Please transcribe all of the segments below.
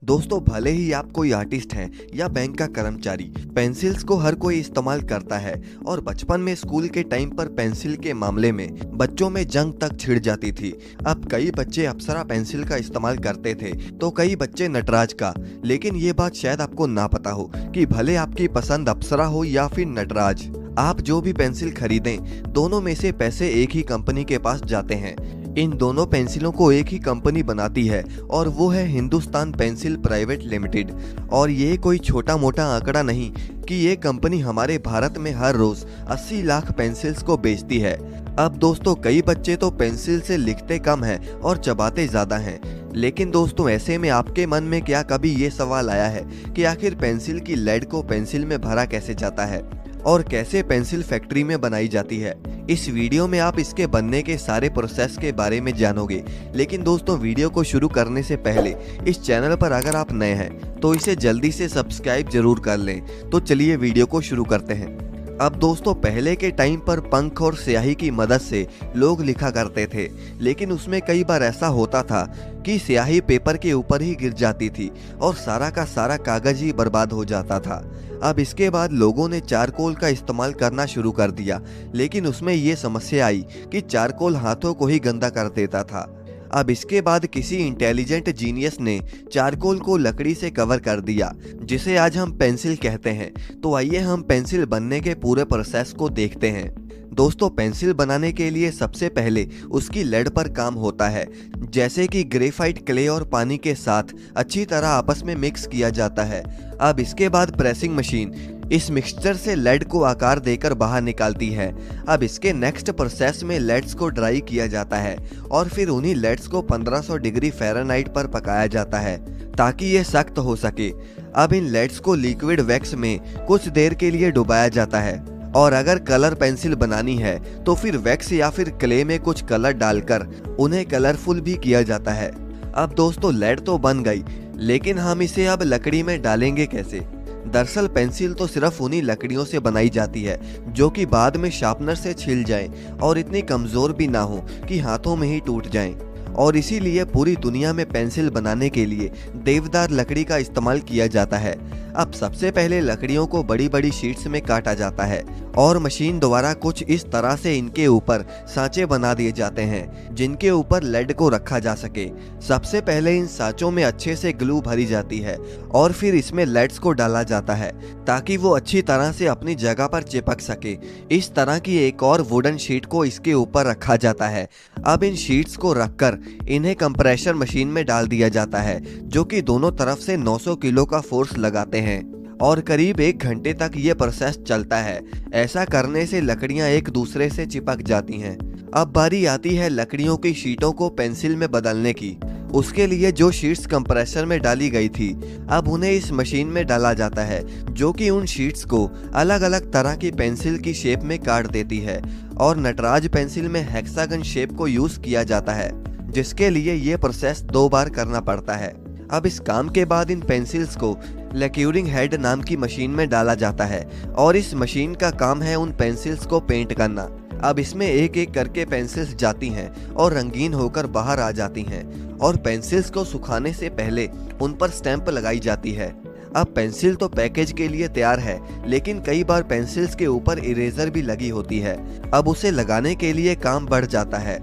दोस्तों, भले ही आप कोई आर्टिस्ट हैं या बैंक का कर्मचारी, पेंसिल्स को हर कोई इस्तेमाल करता है। और बचपन में स्कूल के टाइम पर पेंसिल के मामले में बच्चों में जंग तक छिड़ जाती थी। अब कई बच्चे अप्सरा पेंसिल का इस्तेमाल करते थे तो कई बच्चे नटराज का। लेकिन ये बात शायद आपको ना पता हो कि भले आपकी पसंद अप्सरा हो या फिर नटराज, आप जो भी पेंसिल खरीदें, दोनों में से पैसे एक ही कंपनी के पास जाते हैं। इन दोनों पेंसिलों को एक ही कंपनी बनाती है और वो है हिंदुस्तान पेंसिल प्राइवेट लिमिटेड। और ये कोई छोटा मोटा आंकड़ा नहीं कि ये कंपनी हमारे भारत में हर रोज 80 लाख पेंसिल्स को बेचती है। अब दोस्तों, कई बच्चे तो पेंसिल से लिखते कम हैं और चबाते ज्यादा हैं। लेकिन दोस्तों, ऐसे में आपके मन में क्या कभी ये सवाल आया है कि आखिर पेंसिल की लेड को पेंसिल में भरा कैसे जाता है और कैसे पेंसिल फैक्ट्री में बनाई जाती है? इस वीडियो में आप इसके बनने के सारे प्रोसेस के बारे में जानोगे। लेकिन दोस्तों, वीडियो को शुरू करने से पहले इस चैनल पर अगर आप नए हैं तो इसे जल्दी से सब्सक्राइब जरूर कर लें। तो चलिए वीडियो को शुरू करते हैं। अब दोस्तों, पहले के टाइम पर पंख और स्याही की मदद से लोग लिखा करते थे, लेकिन उसमें कई बार ऐसा होता था कि स्याही पेपर के ऊपर ही गिर जाती थी और सारा का सारा कागज ही बर्बाद हो जाता था। अब इसके बाद लोगों ने चारकोल का इस्तेमाल करना शुरू कर दिया, लेकिन उसमें ये समस्या आई कि चारकोल हाथों को ही गंदा कर देता था। अब इसके बाद किसी इंटेलिजेंट जीनियस ने चारकोल को लकड़ी से कवर कर दिया, जिसे आज हम पेंसिल कहते हैं। तो आइए हम पेंसिल बनने के पूरे प्रोसेस को देखते हैं। दोस्तों, पेंसिल बनाने के लिए सबसे पहले उसकी लेड पर काम होता है, जैसे कि ग्रेफाइट क्ले और पानी के साथ अच्छी तरह आपस में मिक्स किया जाता है। अब इसके बाद प्रेसिंग मशीन इस मिक्सचर से लेड को आकार देकर बाहर निकालती है। अब इसके नेक्स्ट प्रोसेस में लेड्स को ड्राई किया जाता है और फिर उन्हीं लेड्स को 1500 डिग्री फ़ारेनहाइट पर पकाया जाता है ताकि ये सख्त हो सके। अब इन लेड्स को लिक्विड वैक्स में कुछ देर के लिए डुबाया जाता है और अगर कलर पेंसिल बनानी है तो फिर वैक्स या फिर क्ले में कुछ कलर डालकर उन्हें कलरफुल भी किया जाता है। अब दोस्तों, लेड तो बन गई, लेकिन हम इसे अब लकड़ी में डालेंगे कैसे? दरअसल पेंसिल तो सिर्फ उन्हीं लकड़ियों से बनाई जाती है जो कि बाद में शार्पनर से छिल जाएं और इतनी कमजोर भी ना हो कि हाथों में ही टूट जाएं। और इसीलिए पूरी दुनिया में पेंसिल बनाने के लिए देवदार लकड़ी का इस्तेमाल किया जाता है। अब सबसे पहले लकड़ियों को बड़ी बड़ी शीट्स में काटा जाता है और मशीन द्वारा कुछ इस तरह से इनके ऊपर सांचे बना दिए जाते हैं जिनके ऊपर लेड को रखा जा सके। सबसे पहले इन सांचों में अच्छे से ग्लू भरी जाती है और फिर इसमें लेड्स को डाला जाता है ताकि वो अच्छी तरह से अपनी जगह पर चिपक सके। इस तरह की एक और वुडन शीट को इसके ऊपर रखा जाता है। अब इन शीट्स को रखकर इन्हें कंप्रेशर मशीन में डाल दिया जाता है, जो कि दोनों तरफ से 900 किलो का फोर्स लगाते हैं और करीब 1 घंटे तक ये प्रोसेस चलता है। ऐसा करने से लकड़ियां एक दूसरे से चिपक जाती हैं। अब बारी आती है लकड़ियों की शीटों को पेंसिल में बदलने की। उसके लिए जो शीट्स कंप्रेसर में डाली गई थी, अब उन्हें इस मशीन में डाला जाता है, जो कि उन शीट्स को अलग अलग तरह की पेंसिल की शेप में काट देती है। और नटराज पेंसिल में हेक्सागन शेप को यूज किया जाता है, जिसके लिए ये प्रोसेस 2 बार करना पड़ता है। अब इस काम के बाद इन पेंसिल्स को लेक्यूरिंग हेड नाम की मशीन में डाला जाता है और इस मशीन का काम है उन पेंसिल्स को पेंट करना। अब इसमें एक एक करके पेंसिल्स जाती हैं और रंगीन होकर बाहर आ जाती हैं और पेंसिल्स को सुखाने से पहले उन पर स्टैंप लगाई जाती है। अब पेंसिल तो पैकेज के लिए तैयार है, लेकिन कई बार पेंसिल्स के ऊपर इरेजर भी लगी होती है। अब उसे लगाने के लिए काम बढ़ जाता है।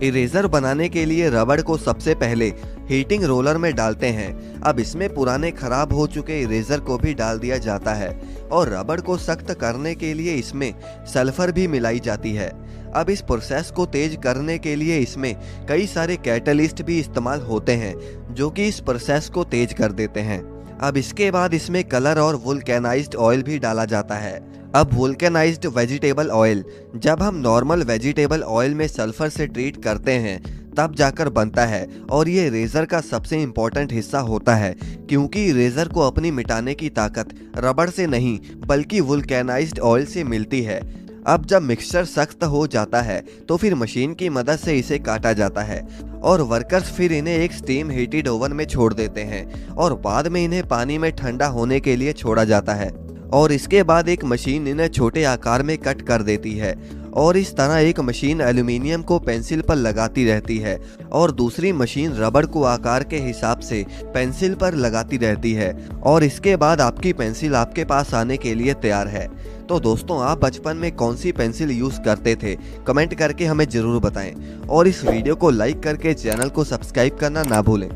इरेजर बनाने के लिए रबड़ को सबसे पहले हीटिंग रोलर में डालते हैं। अब इसमें पुराने खराब हो चुके इरेजर को भी डाल दिया जाता है और रबड़ को सख्त करने के लिए इसमें सल्फर भी मिलाई जाती है। अब इस प्रोसेस को तेज करने के लिए इसमें कई सारे कैटलिस्ट भी इस्तेमाल होते हैं, जो कि इस प्रोसेस को तेज कर देते हैं। अब इसके बाद इसमें कलर और वुल्केनाइज्ड ऑयल भी डाला जाता है। अब वुल्केनाइज्ड वेजिटेबल ऑयल, जब हम नॉर्मल वेजिटेबल ऑयल में सल्फर से ट्रीट करते हैं तब जाकर बनता है और ये इरेजर का सबसे इम्पोर्टेंट हिस्सा होता है, क्योंकि इरेजर को अपनी मिटाने की ताकत रबड़ से नहीं बल्कि वुल्केनाइज्ड ऑयल से मिलती है। अब जब मिक्सचर सख्त हो जाता है तो फिर मशीन की मदद से इसे काटा जाता है और वर्कर्स फिर इन्हें एक स्टीम हीटेड ओवन में छोड़ देते हैं और बाद में इन्हें पानी में ठंडा होने के लिए छोड़ा जाता है और इसके बाद एक मशीन इन्हें छोटे आकार में कट कर देती है और इस तरह एक मशीन एल्यूमिनियम को पेंसिल पर लगाती रहती है और दूसरी मशीन रबड़ को आकार के हिसाब से पेंसिल पर लगाती रहती है और इसके बाद आपकी पेंसिल आपके पास आने के लिए तैयार है। तो दोस्तों, आप बचपन में कौन सी पेंसिल यूज करते थे? कमेंट करके हमें जरूर बताएं और इस वीडियो को लाइक करके चैनल को सब्सक्राइब करना ना भूलें।